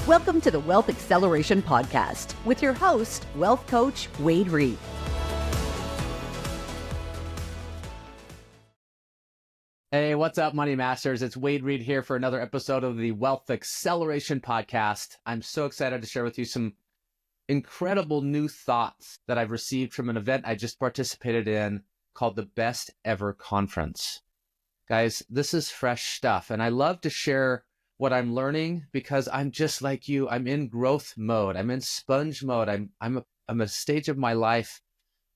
Welcome to the Wealth Acceleration Podcast with your host, wealth coach Wade Reed. Hey, what's up, Money Masters? It's Wade Reed here for another episode of the Wealth Acceleration Podcast. I'm so excited to share with you some incredible new thoughts that I've received from an event I just participated in called the Best Ever Conference. Guys, this is fresh stuff, and I love to share what I'm learning because I'm just like you. I'm in growth mode. I'm in sponge mode. I'm at a stage of my life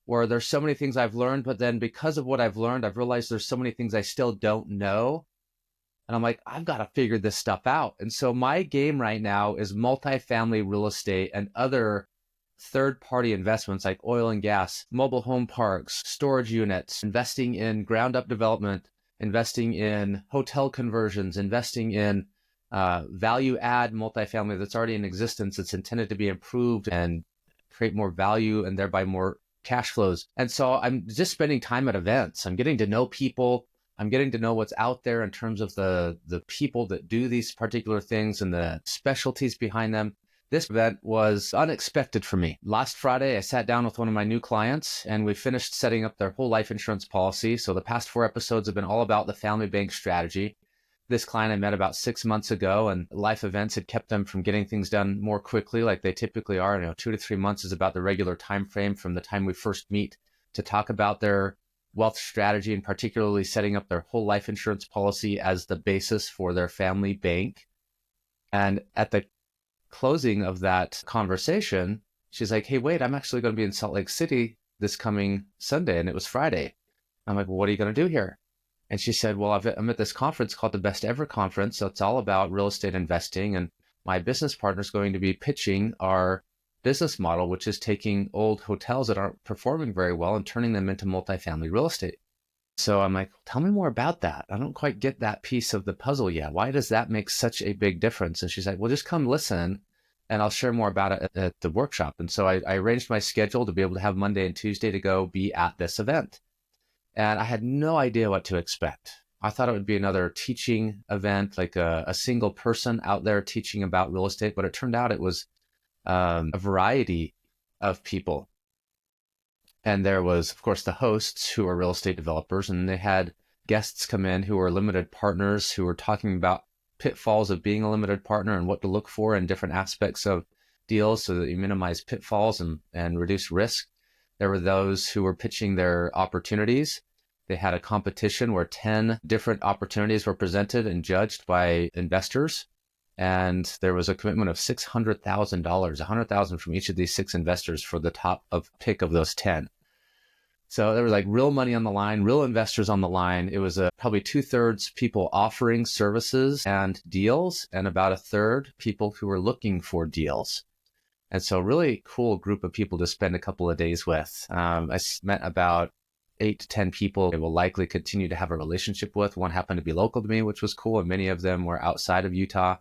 where there's so many things I've learned, but then because of what I've learned, I've realized there's so many things I still don't know. And I'm like, I've got to figure this stuff out. And so my game right now is multifamily real estate and other third-party investments like oil and gas, mobile home parks, storage units, investing in ground-up development, investing in hotel conversions, investing in value-add multifamily that's already in existence. It's intended to be improved and create more value and thereby more cash flows. And so I'm just spending time at events. I'm getting to know people. I'm getting to know what's out there in terms of the people that do these particular things and the specialties behind them. This event was unexpected for me. Last Friday, I sat down with one of my new clients and we finished setting up their whole life insurance policy. So the past 4 episodes have been all about the family bank strategy. This client I met about 6 months ago, and life events had kept them from getting things done more quickly like they typically are. 2 to 3 months is about the regular time frame from the time we first meet to talk about their wealth strategy and particularly setting up their whole life insurance policy as the basis for their family bank. And at the closing of that conversation, she's like, hey, wait, I'm actually going to be in Salt Lake City this coming Sunday. And it was Friday. I'm like, well, what are you going to do here? And she said, well, I'm at this conference called the Best Ever Conference. So it's all about real estate investing. And my business partner is going to be pitching our business model, which is taking old hotels that aren't performing very well and turning them into multifamily real estate. So I'm like, tell me more about that. I don't quite get that piece of the puzzle yet. Why does that make such a big difference? And she's like, well, just come listen and I'll share more about it at the workshop. And so I arranged my schedule to be able to have Monday and Tuesday to go be at this event. And I had no idea what to expect. I thought it would be another teaching event, like a single person out there teaching about real estate, but it turned out it was a variety of people. And there was, of course, the hosts who are real estate developers, and they had guests come in who were limited partners who were talking about pitfalls of being a limited partner and what to look for in different aspects of deals so that you minimize pitfalls and reduce risk. There were those who were pitching their opportunities. They had a competition where 10 different opportunities were presented and judged by investors. And there was a commitment of $600,000, $100,000 from each of these 6 investors for the top of pick of those 10. So there was like real money on the line, real investors on the line. It was probably 2/3 people offering services and deals, and about 1/3 people who were looking for deals. And so really cool group of people to spend a couple of days with. I met about 8 to 10 people I will likely continue to have a relationship with. One happened to be local to me, which was cool. And many of them were outside of Utah.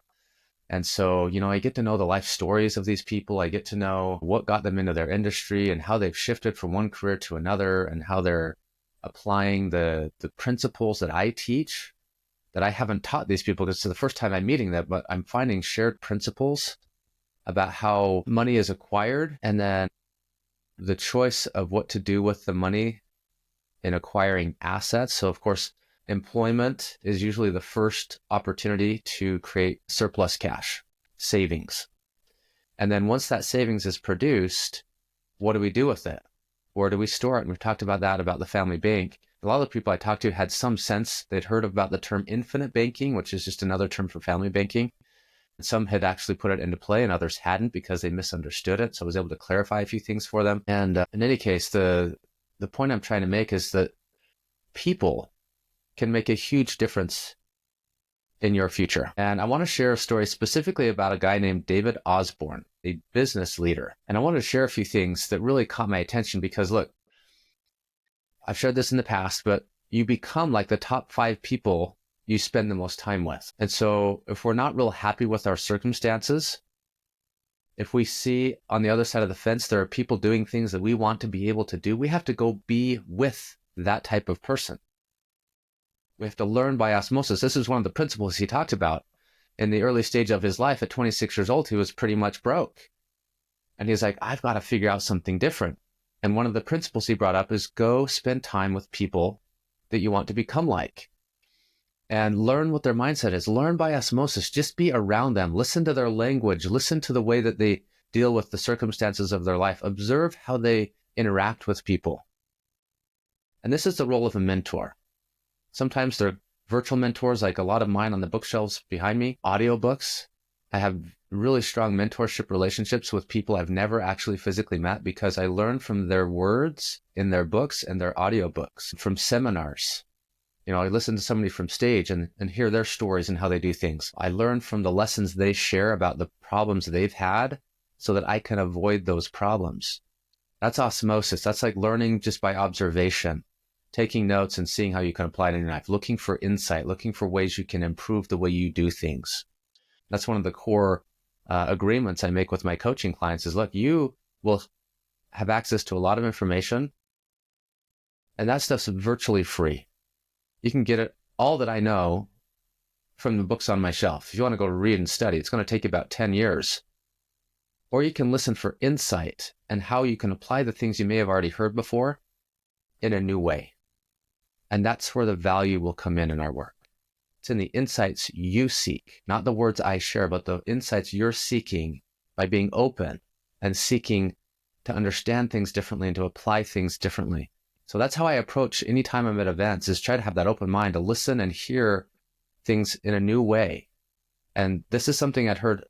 And so, I get to know the life stories of these people. I get to know what got them into their industry and how they've shifted from one career to another and how they're applying the principles that I teach that I haven't taught these people because it's the first time I'm meeting them, but I'm finding shared principles about how money is acquired and then the choice of what to do with the money in acquiring assets. So of course, employment is usually the first opportunity to create surplus cash, savings. And then once that savings is produced, what do we do with it? Where do we store it? And we've talked about that, about the family bank. A lot of the people I talked to had some sense. They'd heard about the term infinite banking, which is just another term for family banking. Some had actually put it into play and others hadn't because they misunderstood it. So I was able to clarify a few things for them. And in any case, the point I'm trying to make is that people can make a huge difference in your future. And I want to share a story specifically about a guy named David Osborne, a business leader. And I want to share a few things that really caught my attention because look, I've shared this in the past, but you become like the top 5 people you spend the most time with. And so if we're not real happy with our circumstances, if we see on the other side of the fence, there are people doing things that we want to be able to do, we have to go be with that type of person. We have to learn by osmosis. This is one of the principles he talked about in the early stage of his life at 26 years old, he was pretty much broke. And he's like, I've got to figure out something different. And one of the principles he brought up is go spend time with people that you want to become like and learn what their mindset is. Learn by osmosis. Just be around them. Listen to their language. Listen to the way that they deal with the circumstances of their life. Observe how they interact with people. And this is the role of a mentor. Sometimes they're virtual mentors, like a lot of mine on the bookshelves behind me, audiobooks. I have really strong mentorship relationships with people I've never actually physically met because I learned from their words in their books and their audiobooks, from seminars. I listen to somebody from stage and hear their stories and how they do things. I learn from the lessons they share about the problems they've had so that I can avoid those problems. That's osmosis. That's like learning just by observation, taking notes and seeing how you can apply it in your life, looking for insight, looking for ways you can improve the way you do things. That's one of the core agreements I make with my coaching clients is, look, you will have access to a lot of information, and that stuff's virtually free. You can get it, all that I know, from the books on my shelf. If you want to go read and study, it's going to take you about 10 years. Or you can listen for insight and how you can apply the things you may have already heard before in a new way. And that's where the value will come in our work. It's in the insights you seek, not the words I share, but the insights you're seeking by being open and seeking to understand things differently and to apply things differently. So that's how I approach any time I'm at events, is try to have that open mind to listen and hear things in a new way. And this is something I'd heard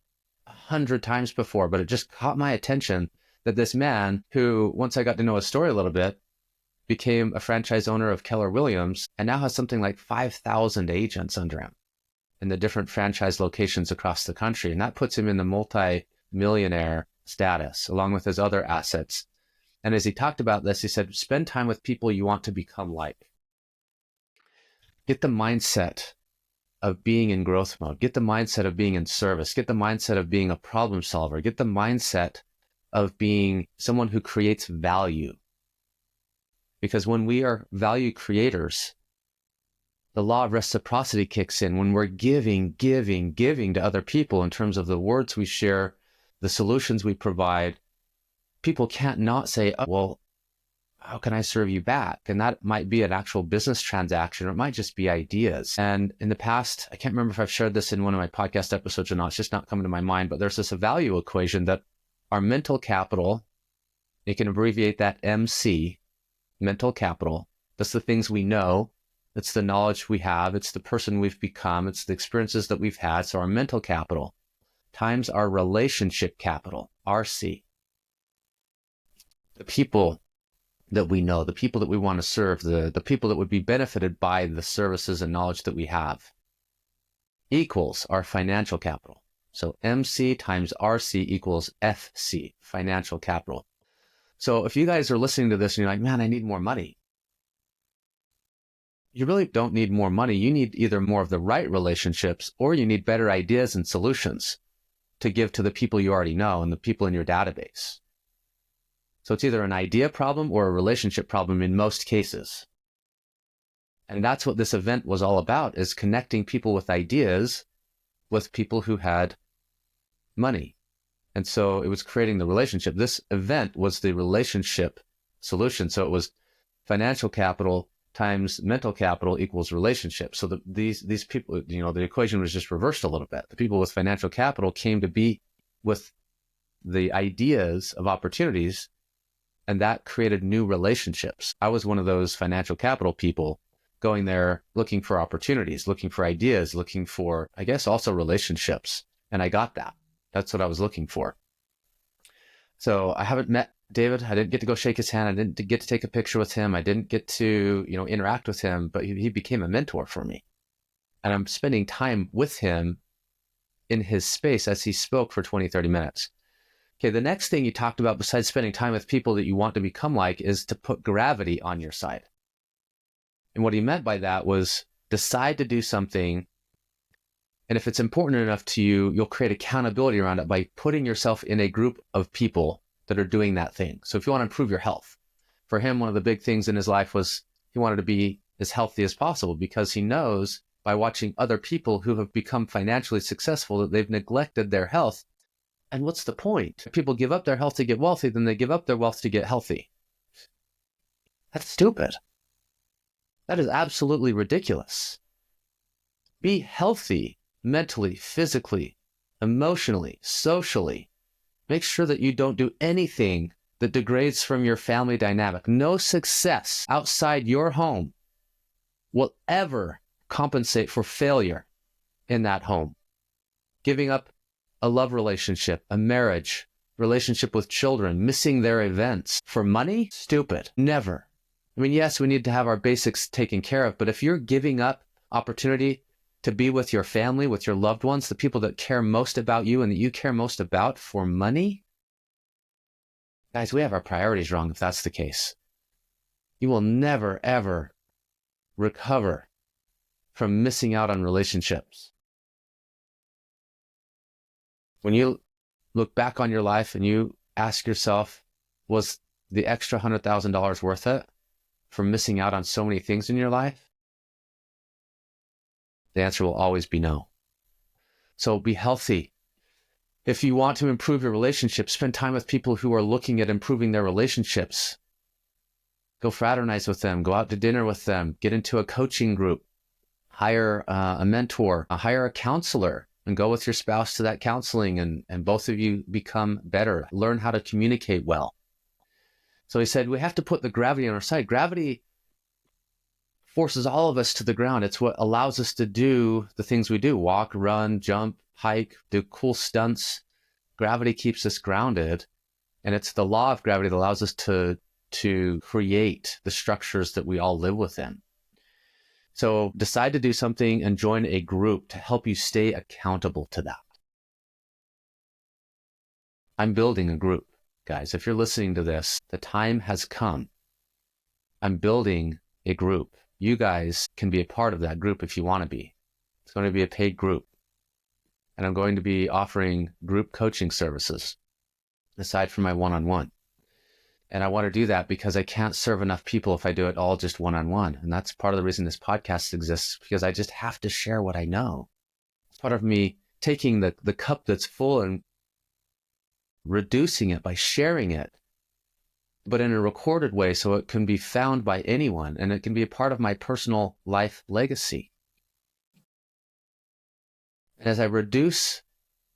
100 times before, but it just caught my attention that this man who, once I got to know his story a little bit, became a franchise owner of Keller Williams and now has something like 5,000 agents under him in the different franchise locations across the country. And that puts him in the multi-millionaire status along with his other assets. And as he talked about this, he said, spend time with people you want to become like. Get the mindset of being in growth mode. Get the mindset of being in service. Get the mindset of being a problem solver. Get the mindset of being someone who creates value. Because when we are value creators, the law of reciprocity kicks in. When we're giving to other people in terms of the words we share, the solutions we provide, people can't not say, oh, well, how can I serve you back? And that might be an actual business transaction, or it might just be ideas. And in the past, I can't remember if I've shared this in one of my podcast episodes or not. It's just not coming to my mind, but there's this value equation that our mental capital, you can abbreviate that MC, mental capital. That's the things we know. It's the knowledge we have. It's the person we've become. It's the experiences that we've had. So our mental capital times our relationship capital, RC. The people that we know, the people that we want to serve, the people that would be benefited by the services and knowledge that we have, equals our financial capital. So MC times RC equals FC, financial capital. So if you guys are listening to this and you're like, man, I need more money. You really don't need more money. You need either more of the right relationships, or you need better ideas and solutions to give to the people you already know and the people in your database. So it's either an idea problem or a relationship problem in most cases. And that's what this event was all about, is connecting people with ideas with people who had money. And so it was creating the relationship. This event was the relationship solution. So it was financial capital times mental capital equals relationship. So these people, the equation was just reversed a little bit. The people with financial capital came to be with the ideas of opportunities, and that created new relationships. I was one of those financial capital people going there looking for opportunities, looking for ideas, looking for, I guess, also relationships. And I got that. That's what I was looking for. So I haven't met David. I didn't get to go shake his hand. I didn't get to take a picture with him. I didn't get to, interact with him, but he became a mentor for me. And I'm spending time with him in his space as he spoke for 20, 30 minutes. Okay, the next thing you talked about besides spending time with people that you want to become like is to put gravity on your side. And what he meant by that was decide to do something, and if it's important enough to you, you'll create accountability around it by putting yourself in a group of people that are doing that thing. So if you want to improve your health, for him, one of the big things in his life was he wanted to be as healthy as possible because he knows by watching other people who have become financially successful that they've neglected their health. And what's the point? If people give up their health to get wealthy, then they give up their wealth to get healthy. That's stupid. That is absolutely ridiculous. Be healthy mentally, physically, emotionally, socially. Make sure that you don't do anything that degrades from your family dynamic. No success outside your home will ever compensate for failure in that home. Giving up a love relationship, a marriage, relationship with children, missing their events for money? Stupid. Never. I mean, yes, we need to have our basics taken care of, but if you're giving up opportunity to be with your family, with your loved ones, the people that care most about you and that you care most about for money, guys, we have our priorities wrong if that's the case. You will never, ever recover from missing out on relationships. When you look back on your life and you ask yourself, was the extra $100,000 worth it for missing out on so many things in your life? The answer will always be no. So be healthy. If you want to improve your relationships, spend time with people who are looking at improving their relationships. Go fraternize with them, go out to dinner with them, get into a coaching group, hire a mentor, hire a counselor, and go with your spouse to that counseling, and both of you become better. Learn how to communicate well. So he said, we have to put the gravity on our side. Gravity forces all of us to the ground. It's what allows us to do the things we do: walk, run, jump, hike, do cool stunts. Gravity keeps us grounded, and it's the law of gravity that allows us to create the structures that we all live within. So decide to do something and join a group to help you stay accountable to that. I'm building a group, guys. If you're listening to this, the time has come. I'm building a group. You guys can be a part of that group if you want to be. It's going to be a paid group. And I'm going to be offering group coaching services aside from my one-on-one. And I want to do that because I can't serve enough people if I do it all just one-on-one. And that's part of the reason this podcast exists, because I just have to share what I know. It's part of me taking the cup that's full and reducing it by sharing it, but in a recorded way so it can be found by anyone and it can be a part of my personal life legacy. And as I reduce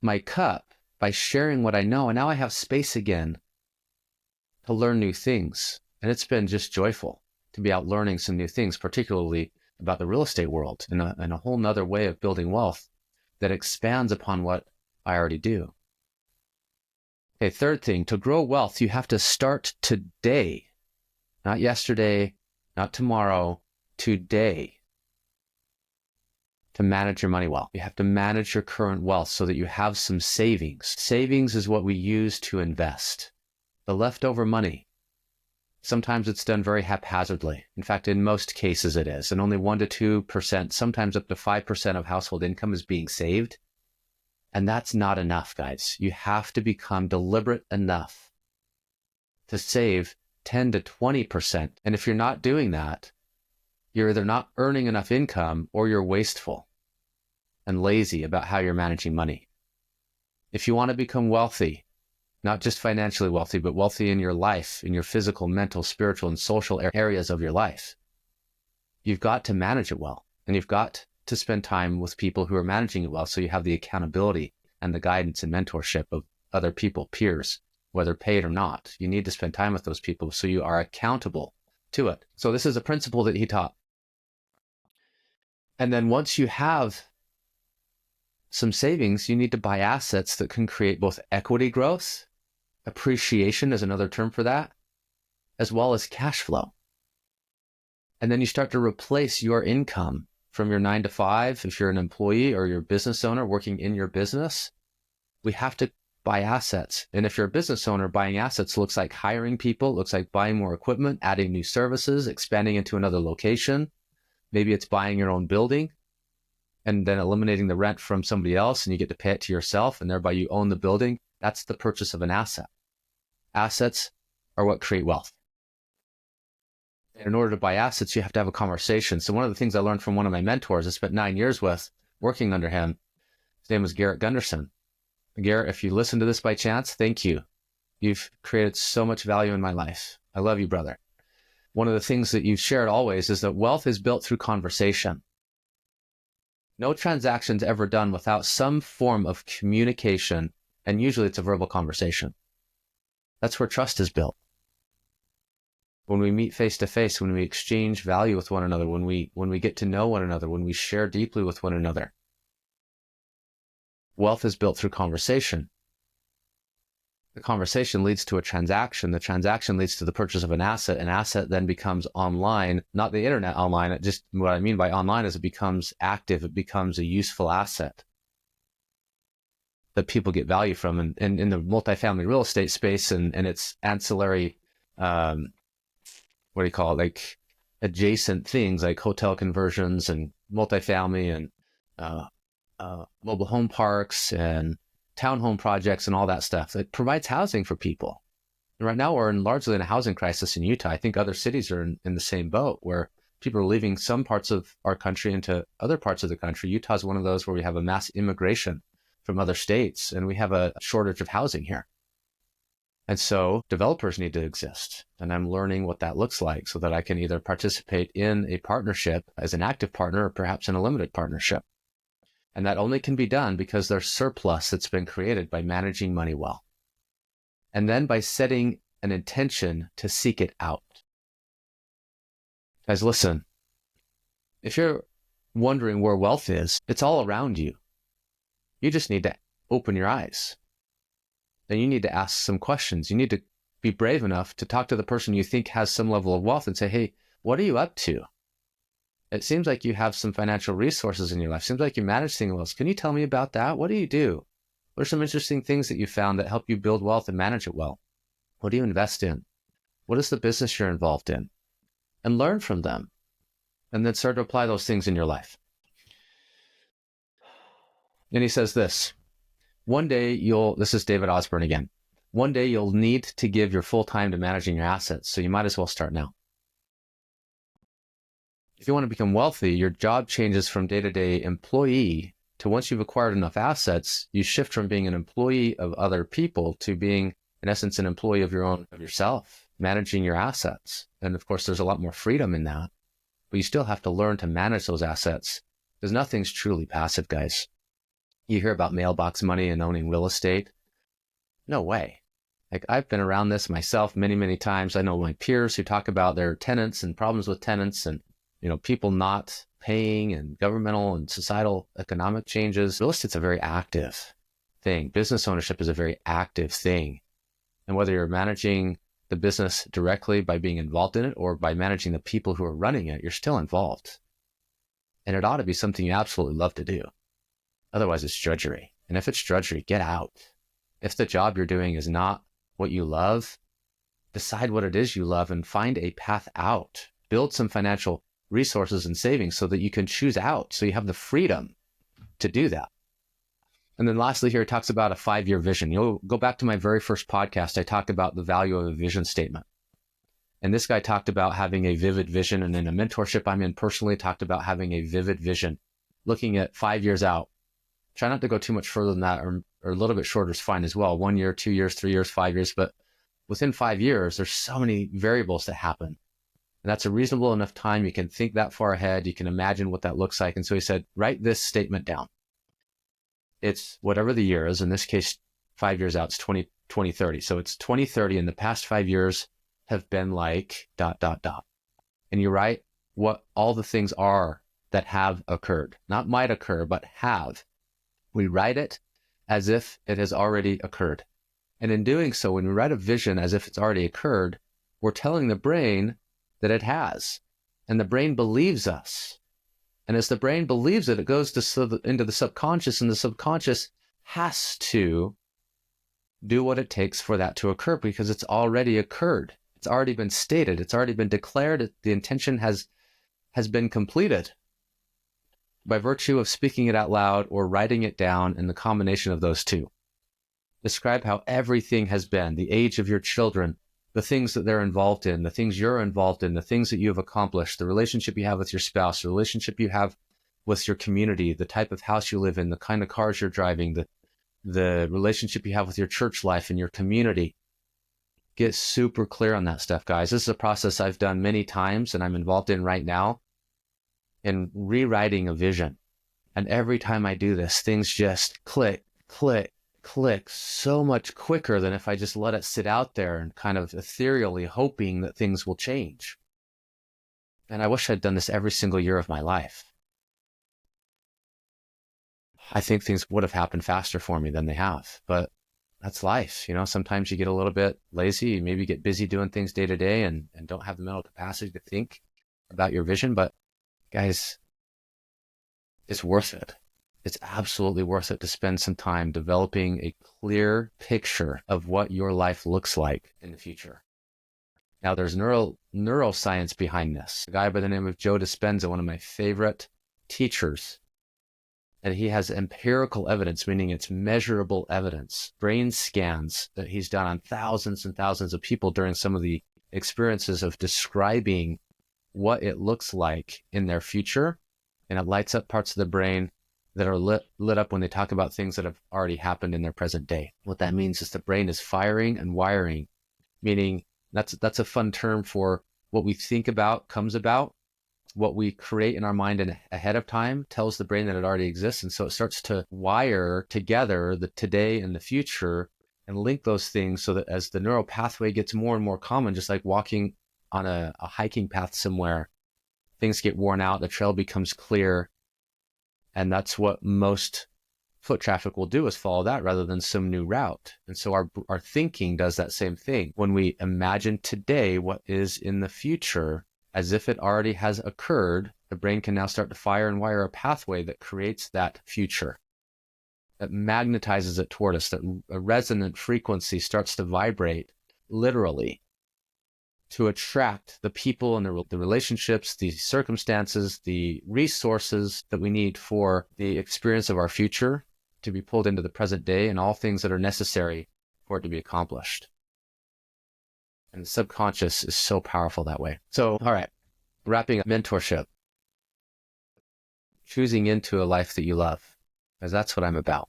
my cup by sharing what I know, and now I have space again to learn new things. And it's been just joyful to be out learning some new things, particularly about the real estate world and a whole nother way of building wealth that expands upon what I already do. Okay, third thing, to grow wealth, you have to start today, not yesterday, not tomorrow, today, to manage your money well. You have to manage your current wealth so that you have some savings. Savings is what we use to invest. The leftover money, sometimes it's done very haphazardly. In fact, in most cases it is. And only 1% to 2%, sometimes up to 5% of household income is being saved. And that's not enough, guys. You have to become deliberate enough to save 10 to 20%. And if you're not doing that, you're either not earning enough income or you're wasteful and lazy about how you're managing money. If you want to become wealthy, not just financially wealthy, but wealthy in your life, in your physical, mental, spiritual, and social areas of your life, you've got to manage it well. And you've got to spend time with people who are managing it well, so you have the accountability and the guidance and mentorship of other people, peers, whether paid or not. You need to spend time with those people so you are accountable to it. So this is a principle that he taught. And then once you have some savings, you need to buy assets that can create both equity growth, appreciation is another term for that, as well as cash flow. And then you start to replace your income from your 9 to 5, if you're an employee or you're a business owner working in your business. We have to buy assets. And if you're a business owner, buying assets looks like hiring people, looks like buying more equipment, adding new services, expanding into another location. Maybe it's buying your own building and then eliminating the rent from somebody else, and you get to pay it to yourself, and thereby you own the building. That's the purchase of an asset. Assets are what create wealth. And in order to buy assets, you have to have a conversation. So one of the things I learned from one of my mentors I spent 9 years with, working under him, his name was Garrett Gunderson. Garrett, if you listen to this by chance, thank you. You've created so much value in my life. I love you, brother. One of the things that you've shared always is that wealth is built through conversation. No transaction's ever done without some form of communication, and usually it's a verbal conversation. That's where trust is built. When we meet face to face, when we exchange value with one another, when we get to know one another, when we share deeply with one another. Wealth is built through conversation. The conversation leads to a transaction. The transaction leads to the purchase of an asset. An asset then becomes online, not the internet online. It just, what I mean by online is it becomes active. It becomes a useful asset that people get value from. And in the multifamily real estate space and its ancillary, what do you call it? Like adjacent things like hotel conversions and multifamily and mobile home parks and townhome projects and all that stuff. It provides housing for people. And right now we're largely in a housing crisis in Utah. I think other cities are in the same boat where people are leaving some parts of our country into other parts of the country. Utah is one of those where we have a mass immigration from other states and we have a shortage of housing here. And so developers need to exist. And I'm learning what that looks like so that I can either participate in a partnership as an active partner or perhaps in a limited partnership. And that only can be done because there's surplus that's been created by managing money well. And then by setting an intention to seek it out. Guys, listen, if you're wondering where wealth is, it's all around you. You just need to open your eyes. Then you need to ask some questions. You need to be brave enough to talk to the person you think has some level of wealth and say, hey, what are you up to? It seems like you have some financial resources in your life. Seems like you manage things well. Can you tell me about that? What do you do? What are some interesting things that you found that help you build wealth and manage it well? What do you invest in? What is the business you're involved in? And learn from them. And then start to apply those things in your life. And he says this, one day this is David Osborne again. One day you'll need to give your full time to managing your assets. So you might as well start now. If you want to become wealthy, your job changes from day-to-day employee to once you've acquired enough assets, you shift from being an employee of other people to being, in essence, an employee of yourself, managing your assets. And of course, there's a lot more freedom in that, but you still have to learn to manage those assets because nothing's truly passive, guys. You hear about mailbox money and owning real estate. No way. Like I've been around this myself many, many times. I know my peers who talk about their tenants and problems with tenants and people not paying and governmental and societal economic changes. Real estate's a very active thing. Business ownership is a very active thing. And whether you're managing the business directly by being involved in it or by managing the people who are running it, you're still involved. And it ought to be something you absolutely love to do. Otherwise, it's drudgery. And if it's drudgery, get out. If the job you're doing is not what you love, decide what it is you love and find a path out. Build some financial resources and savings so that you can choose out, so you have the freedom to do that. And then lastly here, it talks about a 5-year vision. You'll go back to my very first podcast. I talked about the value of a vision statement. And this guy talked about having a vivid vision. And in a mentorship I'm in personally, talked about having a vivid vision, looking at 5 years out. Try not to go too much further than that, or a little bit shorter is fine as well. 1 year, 2 years, 3 years, 5 years. But within 5 years, there's so many variables that happen. And that's a reasonable enough time. You can think that far ahead. You can imagine what that looks like. And so he said, write this statement down. It's whatever the year is. In this case, 5 years out, it's 2030. So it's 2030 and the past 5 years have been like ... And you write what all the things are that have occurred. Not might occur, but have. We write it as if it has already occurred. And in doing so, when we write a vision as if it's already occurred, we're telling the brain that it has. And the brain believes us. And as the brain believes it, it goes into the subconscious, and the subconscious has to do what it takes for that to occur because it's already occurred. It's already been stated. It's already been declared. The intention has been completed by virtue of speaking it out loud or writing it down, and the combination of those two. Describe how everything has been, the age of your children, the things that they're involved in, the things you're involved in, the things that you have accomplished, the relationship you have with your spouse, the relationship you have with your community, the type of house you live in, the kind of cars you're driving, the relationship you have with your church life and your community. Get super clear on that stuff, guys. This is a process I've done many times and I'm involved in right now in rewriting a vision. And every time I do this, things just click, click, click so much quicker than if I just let it sit out there and kind of ethereally hoping that things will change. And I wish I'd done this every single year of my life. I think things would have happened faster for me than they have, but that's life. Sometimes you get a little bit lazy, you maybe get busy doing things day to day and don't have the mental capacity to think about your vision. But guys, it's worth it. It's absolutely worth it to spend some time developing a clear picture of what your life looks like in the future. Now, there's neuroscience behind this. A guy by the name of Joe Dispenza, one of my favorite teachers, and he has empirical evidence, meaning it's measurable evidence, brain scans that he's done on thousands and thousands of people during some of the experiences of describing what it looks like in their future. And it lights up parts of the brain that are lit up when they talk about things that have already happened in their present day. What that means is the brain is firing and wiring, meaning that's a fun term for what we think about comes about. What we create in our mind and ahead of time tells the brain that it already exists. And so it starts to wire together the today and the future and link those things so that as the neural pathway gets more and more common, just like walking on a hiking path somewhere, things get worn out, the trail becomes clear. And that's what most foot traffic will do, is follow that rather than some new route. And so our thinking does that same thing. When we imagine today what is in the future, as if it already has occurred, the brain can now start to fire and wire a pathway that creates that future, that magnetizes it toward us, that a resonant frequency starts to vibrate literally to attract the people and the relationships, the circumstances, the resources that we need for the experience of our future to be pulled into the present day and all things that are necessary for it to be accomplished. And the subconscious is so powerful that way. So, all right, wrapping up mentorship. Choosing into a life that you love, because that's what I'm about.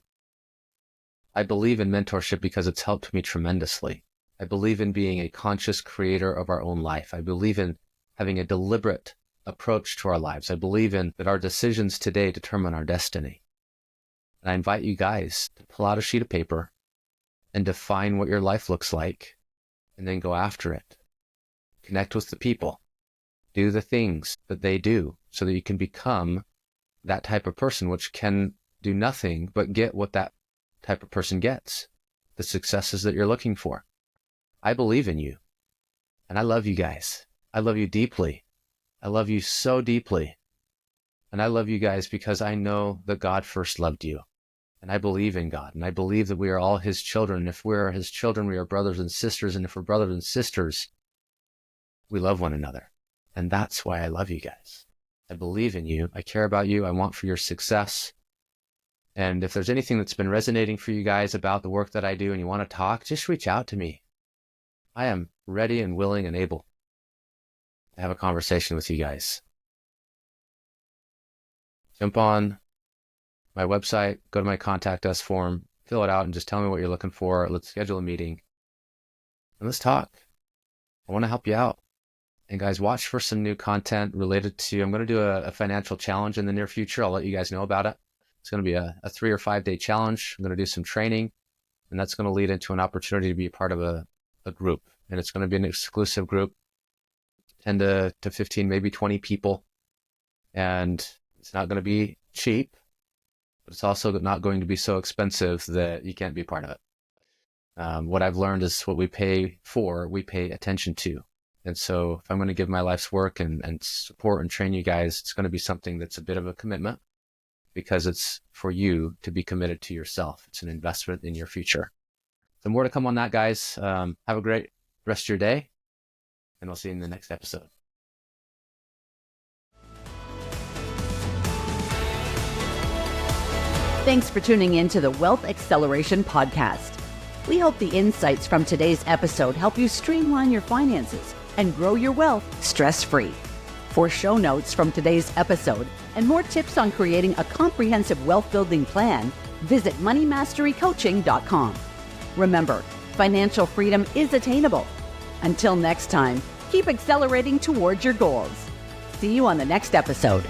I believe in mentorship because it's helped me tremendously. I believe in being a conscious creator of our own life. I believe in having a deliberate approach to our lives. I believe in that our decisions today determine our destiny. And I invite you guys to pull out a sheet of paper and define what your life looks like, and then go after it. Connect with the people. Do the things that they do so that you can become that type of person, which can do nothing but get what that type of person gets, the successes that you're looking for. I believe in you, and I love you guys. I love you deeply. I love you so deeply. And I love you guys because I know that God first loved you. And I believe in God, and I believe that we are all his children. If we are his children, we are brothers and sisters. And if we're brothers and sisters, we love one another. And that's why I love you guys. I believe in you. I care about you. I want for your success. And if there's anything that's been resonating for you guys about the work that I do and you want to talk, just reach out to me. I am ready and willing and able to have a conversation with you guys. Jump on my website, go to my contact us form, fill it out, and just tell me what you're looking for. Let's schedule a meeting and let's talk. I want to help you out. And guys, watch for some new content related to, I'm going to do a financial challenge in the near future. I'll let you guys know about it. It's going to be a 3 or 5 day challenge. I'm going to do some training, and that's going to lead into an opportunity to be a part of a group. And it's going to be an exclusive group, 10 to 15, maybe 20 people. And it's not going to be cheap, but it's also not going to be so expensive that you can't be part of it. What I've learned is what we pay for, we pay attention to. And so if I'm going to give my life's work and support and train you guys, it's going to be something that's a bit of a commitment, because it's for you to be committed to yourself. It's an investment in your future. So more to come on that, guys. Have a great rest of your day, and I'll see you in the next episode. Thanks for tuning in to the Wealth Acceleration Podcast. We hope the insights from today's episode help you streamline your finances and grow your wealth stress-free. For show notes from today's episode and more tips on creating a comprehensive wealth-building plan, visit moneymasterycoaching.com. Remember, financial freedom is attainable. Until next time, keep accelerating towards your goals. See you on the next episode.